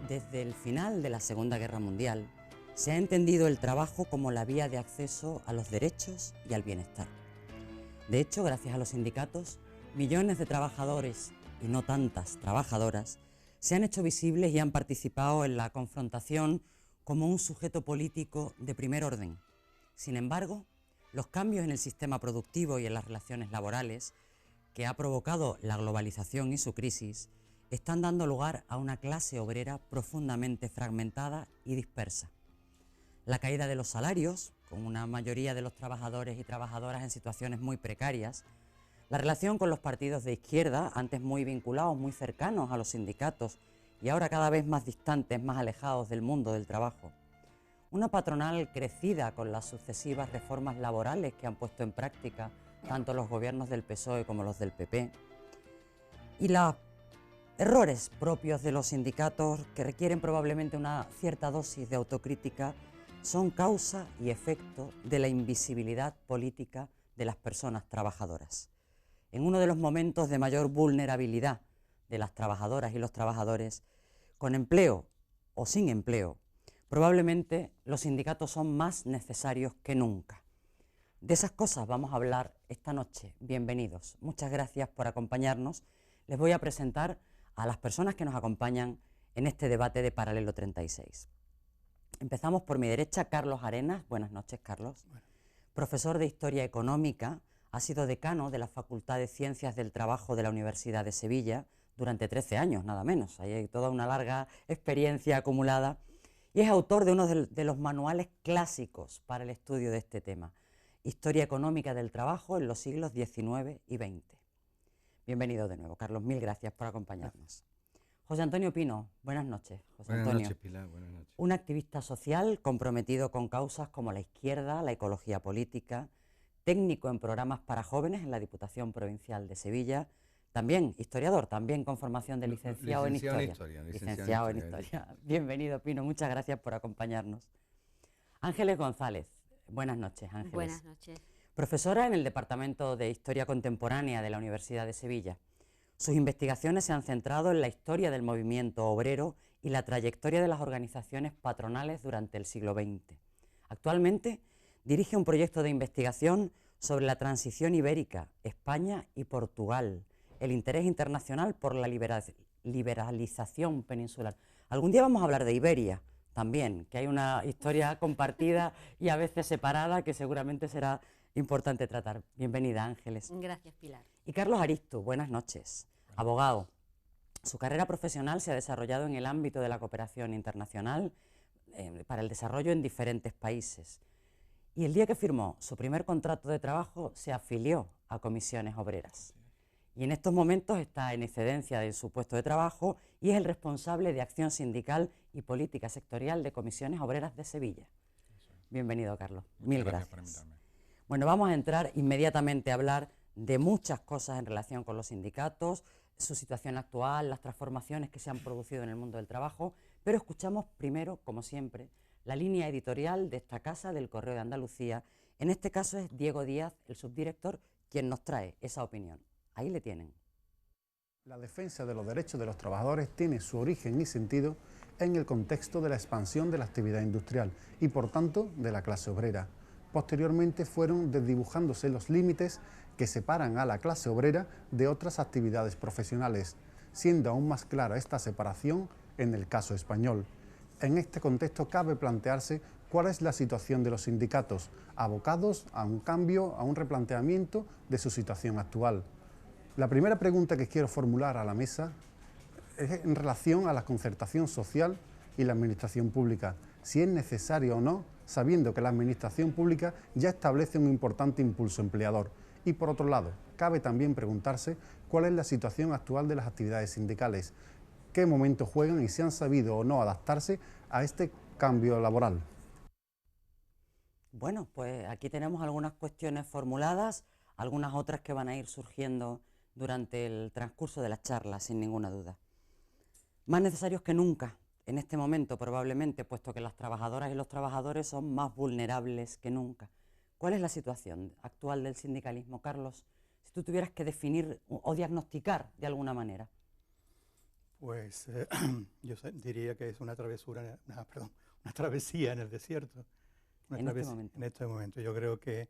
Desde el final de la Segunda Guerra Mundial, se ha entendido el trabajo como la vía de acceso a los derechos y al bienestar. De hecho, gracias a los sindicatos, millones de trabajadores y no tantas trabajadoras se han hecho visibles y han participado en la confrontación como un sujeto político de primer orden. Sin embargo, los cambios en el sistema productivo y en las relaciones laborales que ha provocado la globalización y su crisis están dando lugar a una clase obrera profundamente fragmentada y dispersa. La caída de los salarios, con una mayoría de los trabajadores y trabajadoras en situaciones muy precarias, la relación con los partidos de izquierda, antes muy vinculados, muy cercanos a los sindicatos y ahora cada vez más distantes, más alejados del mundo del trabajo, una patronal crecida con las sucesivas reformas laborales que han puesto en práctica tanto los gobiernos del PSOE como los del PP, y los errores propios de los sindicatos que requieren probablemente una cierta dosis de autocrítica son causa y efecto de la invisibilidad política de las personas trabajadoras. En uno de los momentos de mayor vulnerabilidad de las trabajadoras y los trabajadores, con empleo o sin empleo, probablemente los sindicatos son más necesarios que nunca. De esas cosas vamos a hablar esta noche. Bienvenidos. Muchas gracias por acompañarnos. Les voy a presentar a las personas que nos acompañan en este debate de Paralelo 36. Empezamos por mi derecha, Carlos Arenas. Buenas noches, Carlos. Bueno. Profesor de Historia Económica, ha sido decano de la Facultad de Ciencias del Trabajo de la Universidad de Sevilla durante 13 años, nada menos. Ahí hay toda una larga experiencia acumulada y es autor de uno de los manuales clásicos para el estudio de este tema, Historia Económica del Trabajo en los siglos XIX y XX. Bienvenido de nuevo, Carlos. Mil gracias por acompañarnos. José Antonio Pino, buenas noches. José Antonio. Buenas noches, Pilar, buenas noches. Un activista social comprometido con causas como la izquierda, la ecología política, técnico en programas para jóvenes en la Diputación Provincial de Sevilla, también historiador, también con formación de licenciado en Historia. Licenciado en Historia. Bienvenido, Pino, muchas gracias por acompañarnos. Ángeles González, buenas noches, Ángeles. Buenas noches. Profesora en el Departamento de Historia Contemporánea de la Universidad de Sevilla. Sus investigaciones se han centrado en la historia del movimiento obrero y la trayectoria de las organizaciones patronales durante el siglo XX. Actualmente dirige un proyecto de investigación sobre la transición ibérica, España y Portugal, el interés internacional por la liberalización peninsular. Algún día vamos a hablar de Iberia también, que hay una historia compartida y a veces separada que seguramente será importante tratar. Bienvenida, Ángeles. Gracias, Pilar. Y Carlos Aristu, buenas noches. Abogado. Su carrera profesional se ha desarrollado en el ámbito de la cooperación internacional para el desarrollo en diferentes países. Y el día que firmó su primer contrato de trabajo se afilió a Comisiones Obreras. Y en estos momentos está en excedencia de su puesto de trabajo y es el responsable de acción sindical y política sectorial de Comisiones Obreras de Sevilla. Bienvenido, Carlos. Mil gracias por invitarme. Bueno, vamos a entrar inmediatamente a hablar de muchas cosas en relación con los sindicatos, su situación actual, las transformaciones que se han producido en el mundo del trabajo, pero escuchamos primero, como siempre, la línea editorial de esta casa del Correo de Andalucía. En este caso es Diego Díaz, el subdirector, quien nos trae esa opinión. Ahí le tienen. La defensa de los derechos de los trabajadores tiene su origen y sentido en el contexto de la expansión de la actividad industrial y, por tanto, de la clase obrera. Posteriormente fueron desdibujándose los límites que separan a la clase obrera de otras actividades profesionales, siendo aún más clara esta separación en el caso español. En este contexto cabe plantearse cuál es la situación de los sindicatos, abocados a un cambio, a un replanteamiento de su situación actual. La primera pregunta que quiero formular a la mesa es en relación a la concertación social y la administración pública, si es necesario o no, sabiendo que la administración pública ya establece un importante impulso empleador. Y por otro lado, cabe también preguntarse cuál es la situación actual de las actividades sindicales, qué momento juegan y si han sabido o no adaptarse a este cambio laboral. Bueno, pues aquí tenemos algunas cuestiones formuladas, algunas otras que van a ir surgiendo durante el transcurso de la charla, sin ninguna duda. Más necesarios que nunca en este momento, probablemente, puesto que las trabajadoras y los trabajadores son más vulnerables que nunca. ¿Cuál es la situación actual del sindicalismo, Carlos? Si tú tuvieras que definir o diagnosticar de alguna manera. Pues diría que es una travesura, una travesía en el desierto. En este momento. Yo creo que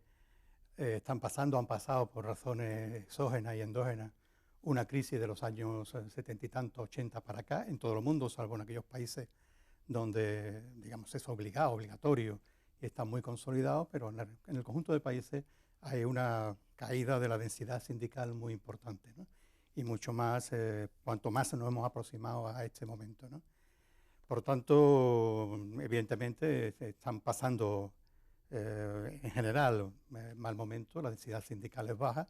han pasado por razones exógenas y endógenas una crisis de los años 70 y tantos, 80 para acá, en todo el mundo, salvo en aquellos países donde, digamos, es obligatorio y está muy consolidado, pero en el conjunto de países hay una caída de la densidad sindical muy importante, ¿no? Y mucho más, cuanto más nos hemos aproximado a este momento, ¿no? Por tanto, evidentemente, están pasando en general mal momento, la densidad sindical es baja,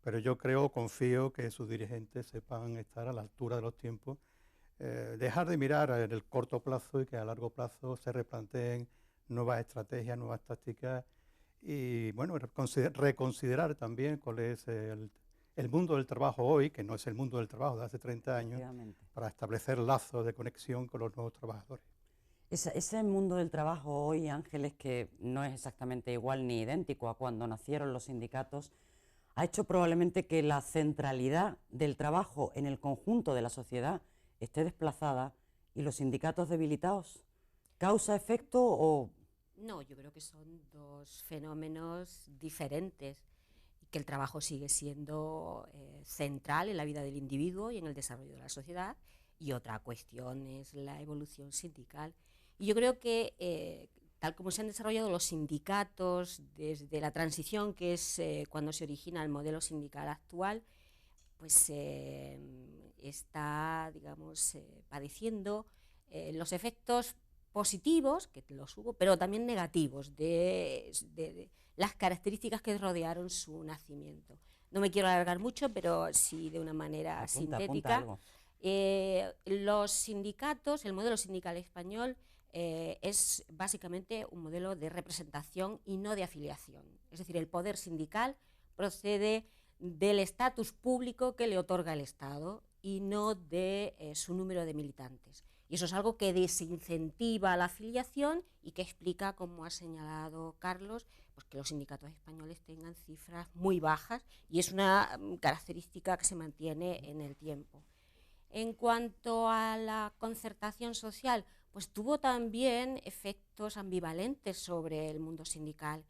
pero yo confío que sus dirigentes sepan estar a la altura de los tiempos, dejar de mirar en el corto plazo y que a largo plazo se replanteen nuevas estrategias, nuevas tácticas y, bueno, reconsiderar también cuál es el mundo del trabajo hoy, que no es el mundo del trabajo de hace 30 años, para establecer lazos de conexión con los nuevos trabajadores. Ese mundo del trabajo hoy, Ángeles, que no es exactamente igual ni idéntico a cuando nacieron los sindicatos, ha hecho probablemente que la centralidad del trabajo en el conjunto de la sociedad esté desplazada y los sindicatos debilitados. ¿Causa, efecto o...? No, yo creo que son dos fenómenos diferentes, que el trabajo sigue siendo central en la vida del individuo y en el desarrollo de la sociedad, y otra cuestión es la evolución sindical. Y yo creo que tal como se han desarrollado los sindicatos desde la transición, que es cuando se origina el modelo sindical actual, pues está, digamos, padeciendo los efectos positivos, que los hubo, pero también negativos, de las características que rodearon su nacimiento. No me quiero alargar mucho, pero sí de una manera sintética. Los sindicatos, el modelo sindical español, es básicamente un modelo de representación y no de afiliación. Es decir, el poder sindical procede del estatus público que le otorga el Estado y no de su número de militantes. Y eso es algo que desincentiva la afiliación y que explica, como ha señalado Carlos, pues que los sindicatos españoles tengan cifras muy bajas, y es una característica que se mantiene en el tiempo. En cuanto a la concertación social, pues tuvo también efectos ambivalentes sobre el mundo sindical,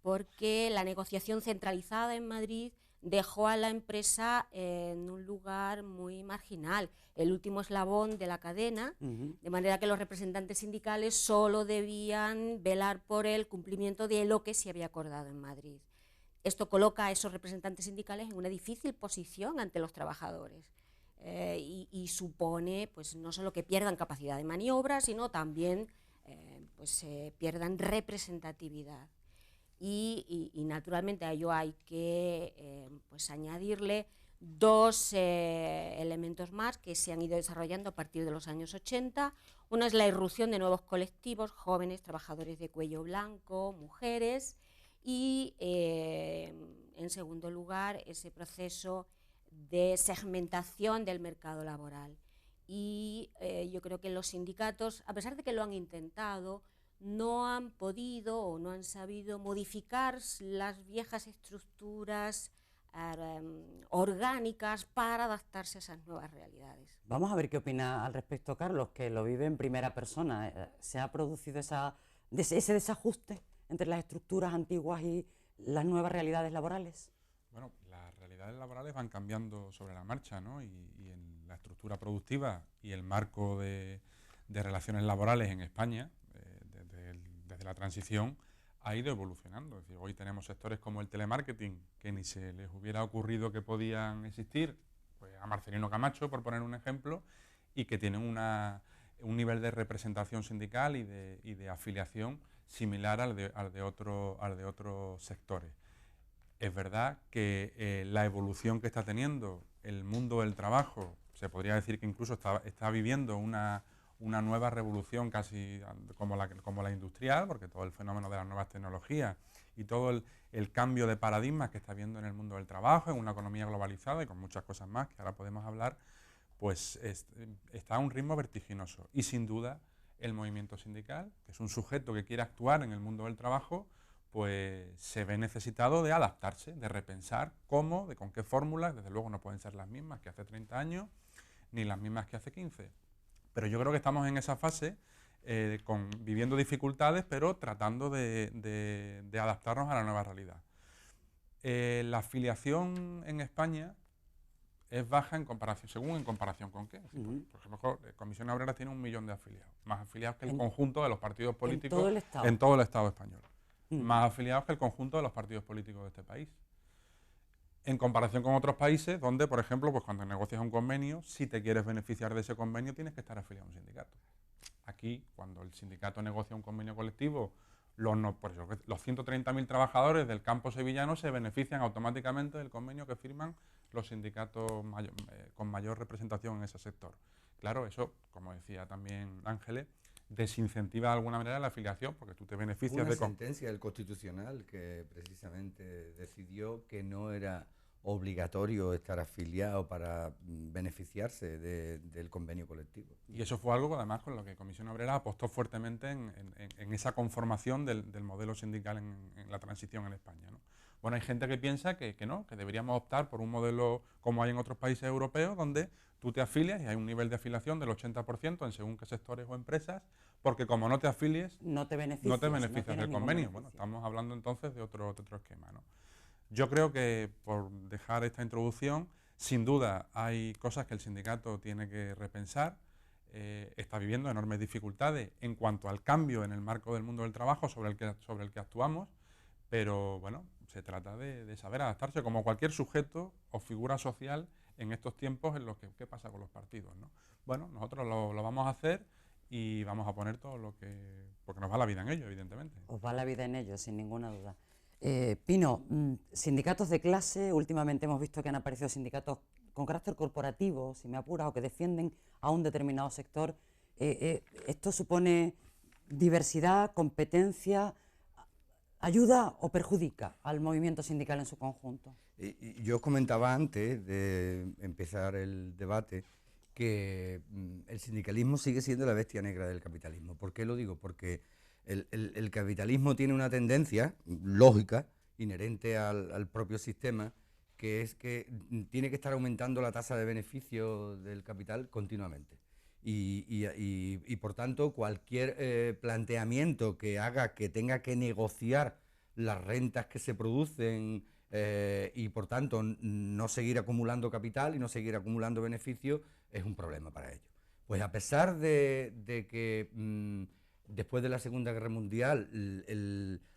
porque la negociación centralizada en Madrid dejó a la empresa en un lugar muy marginal, el último eslabón de la cadena, de manera que los representantes sindicales solo debían velar por el cumplimiento de lo que se había acordado en Madrid. Esto coloca a esos representantes sindicales en una difícil posición ante los trabajadores. Y supone, pues, no solo que pierdan capacidad de maniobra, sino también pierdan representatividad. Y naturalmente a ello hay que añadirle dos elementos más que se han ido desarrollando a partir de los años 80. Uno es la irrupción de nuevos colectivos, jóvenes, trabajadores de cuello blanco, mujeres, y en segundo lugar ese proceso de segmentación del mercado laboral. Y yo creo que los sindicatos, a pesar de que lo han intentado, no han podido o no han sabido modificar las viejas estructuras orgánicas para adaptarse a esas nuevas realidades. Vamos a ver qué opina al respecto Carlos, que lo vive en primera persona. ¿Se ha producido ese desajuste entre las estructuras antiguas y las nuevas realidades laborales? Bueno, las realidades laborales van cambiando sobre la marcha, ¿no? Y en la estructura productiva y el marco de relaciones laborales en España, desde la transición, ha ido evolucionando. Es decir, hoy tenemos sectores como el telemarketing, que ni se les hubiera ocurrido que podían existir, pues a Marcelino Camacho, por poner un ejemplo, y que tienen un nivel de representación sindical y de afiliación similar al de otros sectores. Es verdad que la evolución que está teniendo el mundo del trabajo, se podría decir que incluso está viviendo una nueva revolución casi como la industrial, porque todo el fenómeno de las nuevas tecnologías y todo el cambio de paradigmas que está habiendo en el mundo del trabajo, en una economía globalizada y con muchas cosas más que ahora podemos hablar, pues está a un ritmo vertiginoso. Y sin duda el movimiento sindical, que es un sujeto que quiere actuar en el mundo del trabajo, pues se ve necesitado de adaptarse, de repensar cómo, con qué fórmulas, desde luego no pueden ser las mismas que hace 30 años, ni las mismas que hace 15. Pero yo creo que estamos en esa fase, viviendo dificultades, pero tratando de adaptarnos a la nueva realidad. La afiliación en España es baja en comparación, según en comparación con qué. Por ejemplo, Comisiones Obreras tiene 1 millón de afiliados, más afiliados que el conjunto de los partidos políticos en todo el Estado español, más afiliados que el conjunto de los partidos políticos de este país. En comparación con otros países donde, por ejemplo, pues cuando negocias un convenio, si te quieres beneficiar de ese convenio, tienes que estar afiliado a un sindicato. Aquí, cuando el sindicato negocia un convenio colectivo, los 130.000 trabajadores del campo sevillano se benefician automáticamente del convenio que firman los sindicatos con mayor representación en ese sector. Claro, eso, como decía también Ángeles, desincentiva de alguna manera la afiliación, porque tú te beneficias una de... sentencia del Constitucional que precisamente decidió que no era obligatorio estar afiliado para beneficiarse del convenio colectivo. Y eso fue algo, además, con lo que Comisión Obrera apostó fuertemente en esa conformación del modelo sindical en la transición en España, ¿no? Bueno, hay gente que piensa que no, que deberíamos optar por un modelo como hay en otros países europeos, donde tú te afilias y hay un nivel de afiliación del 80% en según qué sectores o empresas, porque como no te afilies, no te beneficias del convenio. Bueno, estamos hablando entonces de otro esquema, ¿no? Yo creo que, por dejar esta introducción, sin duda hay cosas que el sindicato tiene que repensar. Está viviendo enormes dificultades en cuanto al cambio en el marco del mundo del trabajo sobre el que actuamos, pero bueno, se trata de saber adaptarse como cualquier sujeto o figura social en estos tiempos en los que ¿qué pasa con los partidos, ¿no? Bueno, nosotros lo vamos a hacer y vamos a poner todo lo que... porque nos va la vida en ello, evidentemente. Os va la vida en ello, sin ninguna duda. Pino, sindicatos de clase, últimamente hemos visto que han aparecido sindicatos con carácter corporativo, si me apuras, o que defienden a un determinado sector. ¿Esto supone diversidad, competencia, ayuda o perjudica al movimiento sindical en su conjunto? Yo comentaba antes de empezar el debate que el sindicalismo sigue siendo la bestia negra del capitalismo. ¿Por qué lo digo? Porque el capitalismo tiene una tendencia lógica, inherente al propio sistema, que es que tiene que estar aumentando la tasa de beneficio del capital continuamente. Y por tanto, cualquier planteamiento que haga que tenga que negociar las rentas que se producen y por tanto no seguir acumulando capital y no seguir acumulando beneficios es un problema para ellos. Pues a pesar de que después de la Segunda Guerra Mundial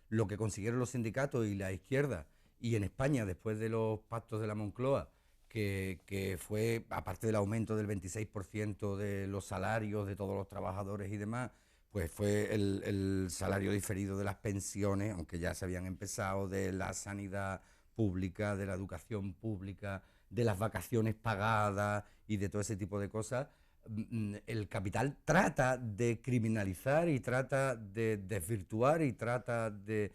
lo que consiguieron los sindicatos y la izquierda, y en España después de los pactos de la Moncloa, que fue, aparte del aumento del 26% de los salarios de todos los trabajadores y demás, pues fue el salario diferido de las pensiones, aunque ya se habían empezado, de la sanidad pública, de la educación pública, de las vacaciones pagadas y de todo ese tipo de cosas. El capital trata de criminalizar y trata de desvirtuar y trata de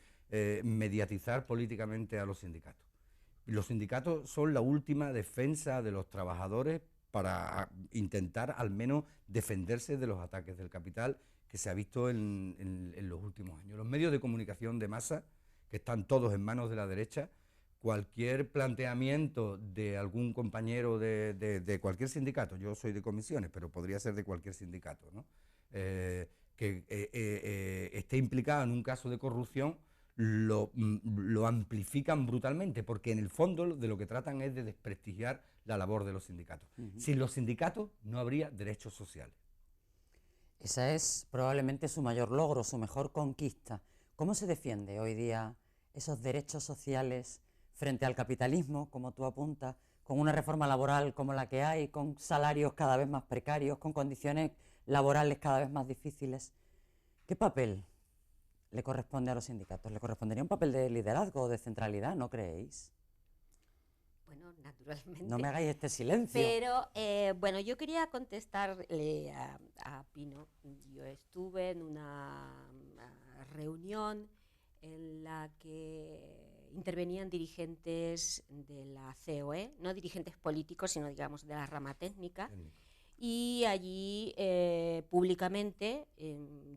mediatizar políticamente a los sindicatos. Y los sindicatos son la última defensa de los trabajadores para intentar al menos defenderse de los ataques del capital que se ha visto en los últimos años. Los medios de comunicación de masa, que están todos en manos de la derecha, cualquier planteamiento de algún compañero de cualquier sindicato, yo soy de comisiones, pero podría ser de cualquier sindicato, ¿no? Que esté implicado en un caso de corrupción, lo amplifican brutalmente, porque en el fondo de lo que tratan es de desprestigiar la labor de los sindicatos. Sin los sindicatos no habría derechos sociales. Esa es probablemente su mayor logro, su mejor conquista. ¿Cómo se defiende hoy día esos derechos sociales frente al capitalismo, como tú apuntas, con una reforma laboral como la que hay, con salarios cada vez más precarios, con condiciones laborales cada vez más difíciles? ¿Qué papel le corresponde a los sindicatos? ¿Le correspondería un papel de liderazgo o de centralidad, no creéis? Bueno, naturalmente. No me hagáis este silencio. Pero, bueno, yo quería contestarle a Pino. Yo estuve en una reunión en la que intervenían dirigentes de la COE, no dirigentes políticos, sino, digamos, de la rama técnica. Y allí públicamente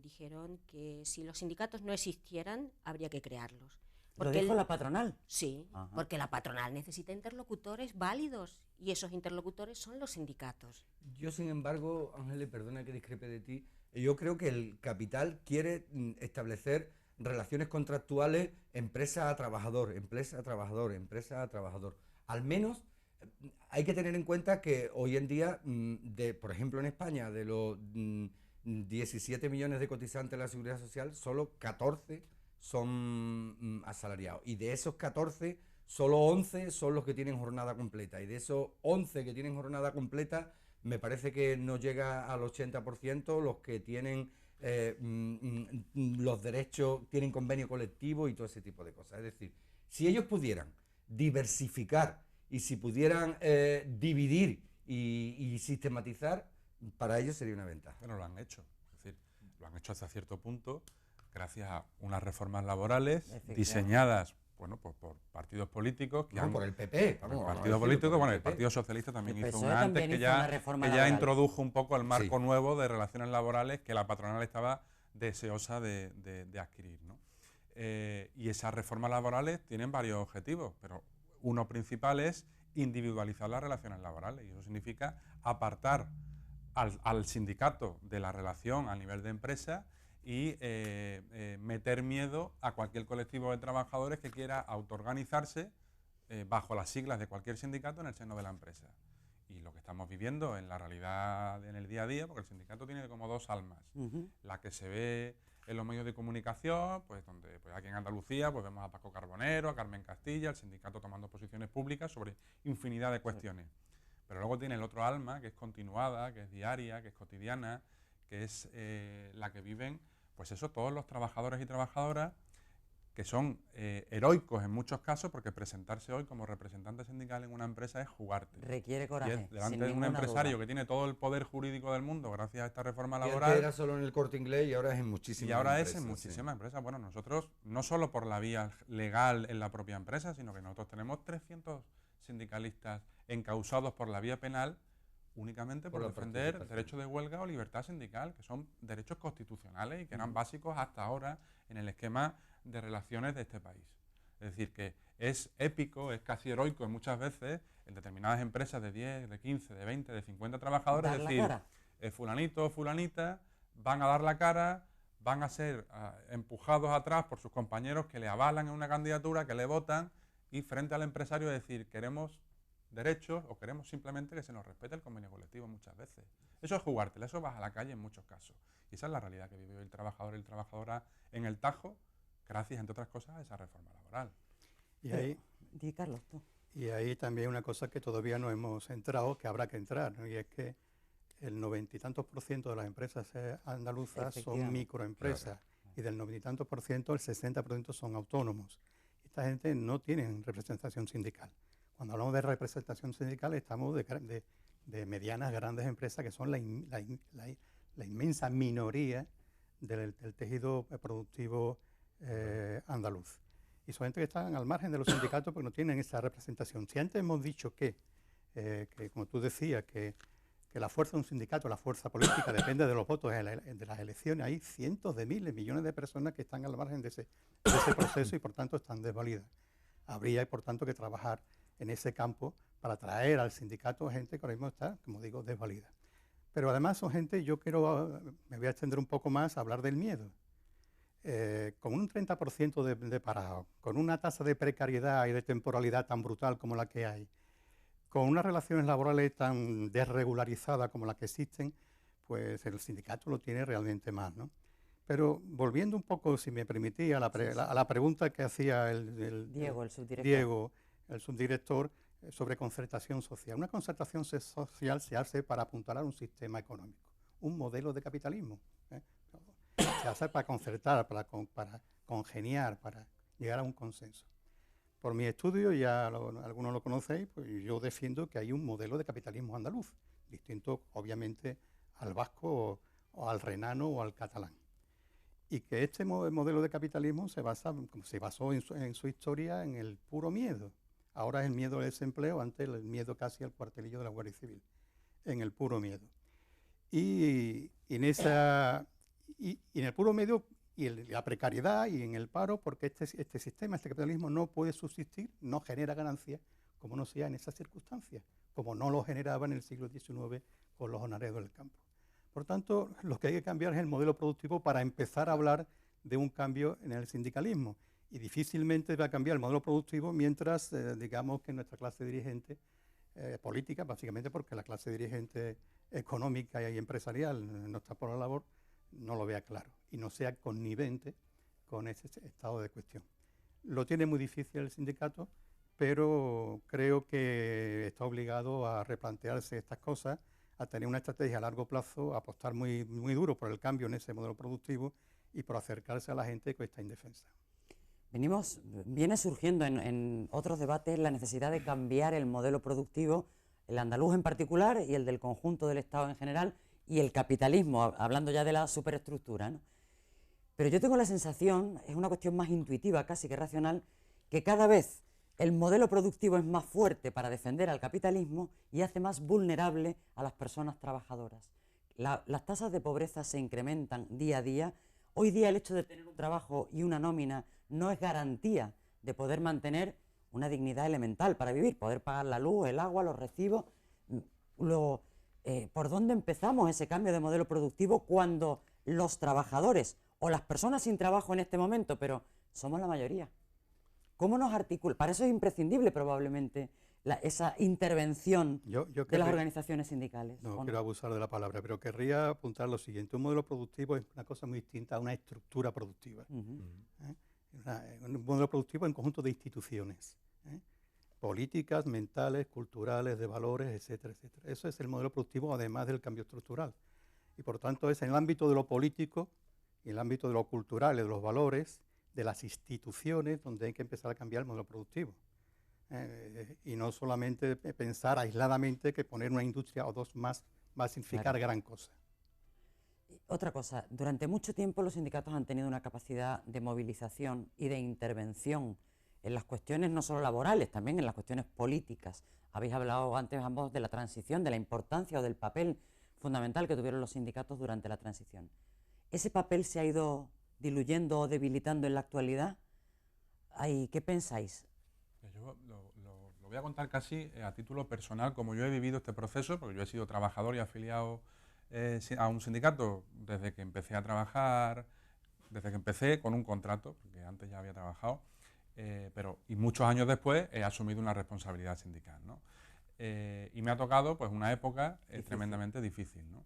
dijeron que si los sindicatos no existieran, habría que crearlos. ¿Lo dijo la patronal? Sí, Ajá. porque la patronal necesita interlocutores válidos y esos interlocutores son los sindicatos. Yo, sin embargo, Ángeles, perdona que discrepe de ti, yo creo que el capital quiere establecer relaciones contractuales empresa a trabajador, empresa a trabajador, empresa a trabajador. Al menos hay que tener en cuenta que hoy en día, por ejemplo en España, de los 17 millones de cotizantes de la Seguridad Social, solo 14 son asalariados. Y de esos 14, solo 11 son los que tienen jornada completa. Y de esos 11 que tienen jornada completa, me parece que no llega al 80% los que tienen los derechos, tienen convenio colectivo y todo ese tipo de cosas. Es decir, si ellos pudieran diversificar y si pudieran dividir y sistematizar, para ellos sería una ventaja. Bueno, lo han hecho. Es decir, lo han hecho hasta cierto punto gracias a unas reformas laborales diseñadas, bueno, pues por partidos políticos que por el PP. Vamos, el partido político, bueno, el Partido Socialista también hizo una antes que ya introdujo un poco el marco nuevo de relaciones laborales que la patronal estaba deseosa de adquirir, ¿no? Y esas reformas laborales tienen varios objetivos, pero uno principal es individualizar las relaciones laborales, y eso significa apartar al sindicato de la relación a nivel de empresa y meter miedo a cualquier colectivo de trabajadores que quiera autoorganizarse bajo las siglas de cualquier sindicato en el seno de la empresa. Y lo que estamos viviendo en la realidad, en el día a día, porque el sindicato tiene como dos almas. La que se ve en los medios de comunicación, pues donde pues aquí en Andalucía pues vemos a Paco Carbonero, a Carmen Castilla, el sindicato tomando posiciones públicas sobre infinidad de cuestiones. Pero luego tiene el otro alma, que es continuada, que es diaria, que es cotidiana, que es la que viven, pues eso, todos los trabajadores y trabajadoras, que son heroicos en muchos casos, porque presentarse hoy como representante sindical en una empresa es jugarte. Requiere coraje. Delante de un empresario que tiene todo el poder jurídico del mundo gracias a esta reforma laboral. Y antes era solo en el Corte Inglés y ahora es en muchísimas empresas. Y ahora es en muchísimas empresas. Bueno, nosotros, no solo por la vía legal en la propia empresa, sino que nosotros tenemos 300 sindicalistas encausados por la vía penal únicamente por defender derechos de huelga o libertad sindical, que son derechos constitucionales y que eran básicos hasta ahora en el esquema de relaciones de este país. Es decir, que es épico, es casi heroico en muchas veces en determinadas empresas de 10, de 15, de 20, de 50 trabajadores, es decir, fulanito o fulanita van a dar la cara, van a ser empujados atrás por sus compañeros que le avalan en una candidatura, que le votan, y frente al empresario decir, queremos derechos o queremos simplemente que se nos respete el convenio colectivo muchas veces. Eso es jugártela, eso vas a la calle en muchos casos. Y esa es la realidad que vive el trabajador y la trabajadora en el Tajo, gracias, entre otras cosas, a esa reforma laboral. Y ahí, Carlos, tú. Y ahí también una cosa que todavía no hemos entrado, que habrá que entrar, ¿no? Y es que el 90 y tantos % de las empresas andaluzas son microempresas, y del 90 y tantos %, el 60% son autónomos. Esta gente no tiene representación sindical. Cuando hablamos de representación sindical estamos de medianas, grandes empresas que son la inmensa minoría del tejido productivo andaluz. Y son gente que están al margen de los sindicatos porque no tienen esa representación. Si antes hemos dicho que como tú decías, que la fuerza de un sindicato, la fuerza política, depende de los votos de las elecciones, hay cientos de miles, millones de personas que están al margen de ese proceso y por tanto están desvalidas. Habría, por tanto, que trabajar en ese campo para traer al sindicato gente que ahora mismo está, como digo, desvalida. Pero además son gente, me voy a extender un poco más a hablar del miedo. Con un 30% de parados, con una tasa de precariedad y de temporalidad tan brutal como la que hay, con unas relaciones laborales tan desregularizadas como las que existen, pues el sindicato lo tiene realmente mal, ¿no? Pero volviendo un poco, si me permitía, a la pregunta que hacía Diego, el subdirector. Diego, el subdirector, sobre concertación social. Una concertación social se hace para apuntalar un sistema económico, un modelo de capitalismo. Se hace para concertar, para congeniar, para llegar a un consenso. Por mi estudio, ya algunos lo conocéis, pues yo defiendo que hay un modelo de capitalismo andaluz, distinto obviamente al vasco o al renano o al catalán. Y que este modelo de capitalismo se basó en su historia en el puro miedo. Ahora es el miedo al desempleo, antes el miedo casi al cuartelillo de la Guardia Civil, en el puro miedo. Y en el puro miedo y la precariedad y en el paro, porque este sistema, este capitalismo no puede subsistir, no genera ganancias, como no sea en esas circunstancias, como no lo generaba en el siglo XIX con los jornaleros del campo. Por tanto, lo que hay que cambiar es el modelo productivo para empezar a hablar de un cambio en el sindicalismo. Y difícilmente va a cambiar el modelo productivo mientras, digamos, que nuestra clase dirigente política, básicamente porque la clase dirigente económica y empresarial no está por la labor, no lo vea claro y no sea connivente con ese estado de cuestión. Lo tiene muy difícil el sindicato, pero creo que está obligado a replantearse estas cosas, a tener una estrategia a largo plazo, a apostar muy duro por el cambio en ese modelo productivo y por acercarse a la gente que está indefensa. Viene surgiendo en otros debates la necesidad de cambiar el modelo productivo, el andaluz en particular y el del conjunto del Estado en general, y el capitalismo, hablando ya de la superestructura, ¿no? Pero yo tengo la sensación, es una cuestión más intuitiva casi que racional, que cada vez el modelo productivo es más fuerte para defender al capitalismo y hace más vulnerable a las personas trabajadoras. Las tasas de pobreza se incrementan día a día. Hoy día el hecho de tener un trabajo y una nómina no es garantía de poder mantener una dignidad elemental para vivir, poder pagar la luz, el agua, los recibos. ¿Por dónde empezamos ese cambio de modelo productivo cuando los trabajadores o las personas sin trabajo en este momento, pero somos la mayoría? ¿Cómo nos articula? Para eso es imprescindible probablemente esa intervención de las organizaciones sindicales. No quiero abusar de la palabra, pero querría apuntar lo siguiente. Un modelo productivo es una cosa muy distinta a una estructura productiva. Un modelo productivo en conjunto de instituciones, políticas, mentales, culturales, de valores, etcétera, etcétera. Eso es el modelo productivo, además del cambio estructural. Y por tanto es en el ámbito de lo político, en el ámbito de lo cultural, de los valores, de las instituciones, donde hay que empezar a cambiar el modelo productivo. Y no solamente pensar aisladamente que poner una industria o dos más va a significar gran cosa. Otra cosa, durante mucho tiempo los sindicatos han tenido una capacidad de movilización y de intervención en las cuestiones no solo laborales, también en las cuestiones políticas. Habéis hablado antes ambos de la transición, de la importancia o del papel fundamental que tuvieron los sindicatos durante la transición. ¿Ese papel se ha ido diluyendo o debilitando en la actualidad? ¿Qué pensáis? Yo lo voy a contar casi a título personal, como yo he vivido este proceso, porque yo he sido trabajador y afiliado a un sindicato desde que empecé a trabajar, desde que empecé con un contrato, porque antes ya había trabajado, y muchos años después he asumido una responsabilidad sindical, ¿no? Y me ha tocado pues una época tremendamente difícil, ¿no?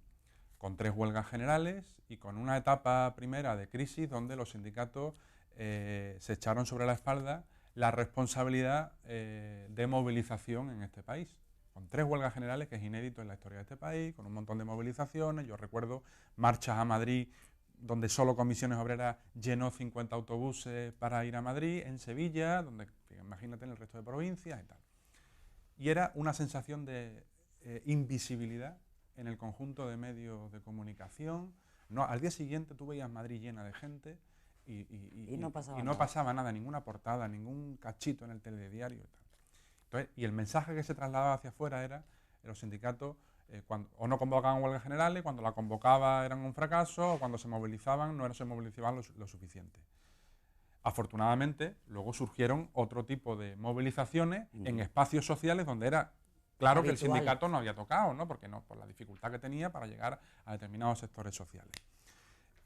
Con 3 huelgas generales y con una etapa primera de crisis donde los sindicatos se echaron sobre la espalda la responsabilidad de movilización en este país. Con 3 huelgas generales, que es inédito en la historia de este país, con un montón de movilizaciones. Yo recuerdo marchas a Madrid, donde solo Comisiones Obreras llenó 50 autobuses para ir a Madrid, en Sevilla, donde, imagínate, en el resto de provincias y tal. Y era una sensación de invisibilidad en el conjunto de medios de comunicación. No, al día siguiente tú veías Madrid llena de gente y no pasaba nada, ninguna portada, ningún cachito en el telediario y tal. Entonces, y el mensaje que se trasladaba hacia afuera era que los sindicatos o no convocaban huelgas generales, cuando la convocaba eran un fracaso, o cuando se movilizaban no se movilizaban lo suficiente. Afortunadamente, luego surgieron otro tipo de movilizaciones en espacios sociales donde era claro que el sindicato no había tocado, ¿no? Porque no, por la dificultad que tenía para llegar a determinados sectores sociales.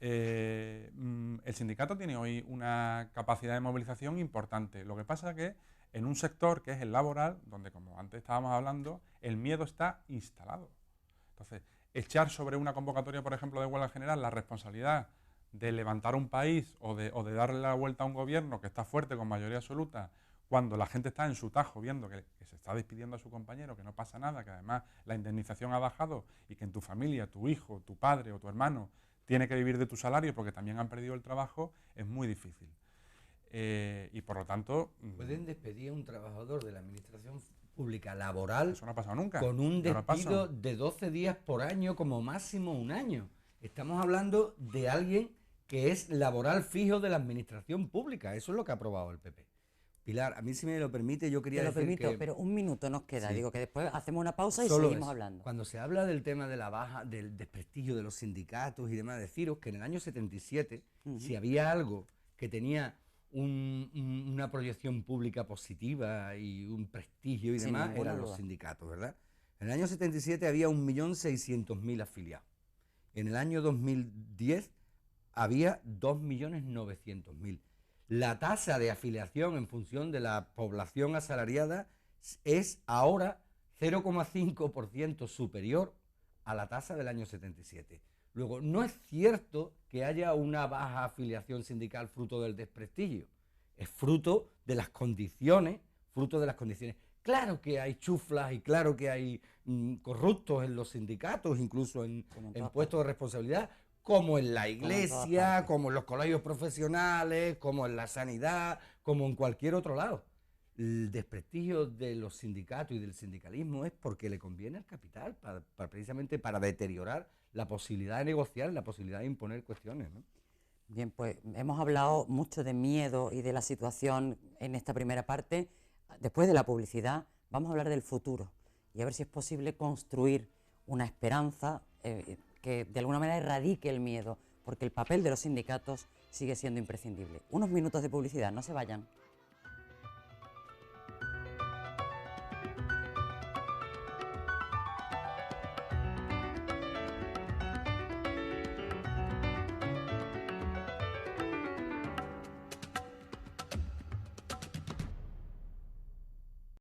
El sindicato tiene hoy una capacidad de movilización importante. Lo que pasa es que en un sector que es el laboral, donde, como antes estábamos hablando, el miedo está instalado. Entonces, echar sobre una convocatoria, por ejemplo, de huelga general la responsabilidad de levantar un país o de darle la vuelta a un gobierno que está fuerte con mayoría absoluta, cuando la gente está en su tajo viendo que se está despidiendo a su compañero, que no pasa nada, que además la indemnización ha bajado y que en tu familia, tu hijo, tu padre o tu hermano tiene que vivir de tu salario porque también han perdido el trabajo, es muy difícil. Y por lo tanto... ¿Pueden despedir a un trabajador de la administración pública laboral? Eso no ha pasado nunca. Con un despido de 12 días por año, como máximo un año. Estamos hablando de alguien que es laboral fijo de la administración pública. Eso es lo que ha aprobado el PP. Pilar, a mí si me lo permite, yo quería Te lo decir permito, que... pero un minuto nos queda. Sí. Digo que después hacemos una pausa y Solo seguimos eso. hablando. Cuando se habla del tema de la baja, del desprestigio de los sindicatos y demás, deciros que en el año 77, si había algo que tenía una proyección pública positiva y un prestigio y Sin demás, ninguna eran los duda. sindicatos, ¿verdad? En el año 77 había 1.600.000 afiliados. En el año 2010 había 2.900.000. La tasa de afiliación en función de la población asalariada es ahora 0,5% superior a la tasa del año 77. Luego, no es cierto que haya una baja afiliación sindical fruto del desprestigio, es fruto de las condiciones, Claro que hay chuflas y claro que hay corruptos en los sindicatos, incluso en puestos de responsabilidad, como en la iglesia, como en los colegios profesionales, como en la sanidad, como en cualquier otro lado. El desprestigio de los sindicatos y del sindicalismo es porque le conviene al capital, precisamente para deteriorar la posibilidad de negociar, la posibilidad de imponer cuestiones, ¿no? Bien, pues hemos hablado mucho de miedo y de la situación en esta primera parte. Después de la publicidad vamos a hablar del futuro y a ver si es posible construir una esperanza que de alguna manera erradique el miedo, porque el papel de los sindicatos sigue siendo imprescindible. Unos minutos de publicidad, no se vayan.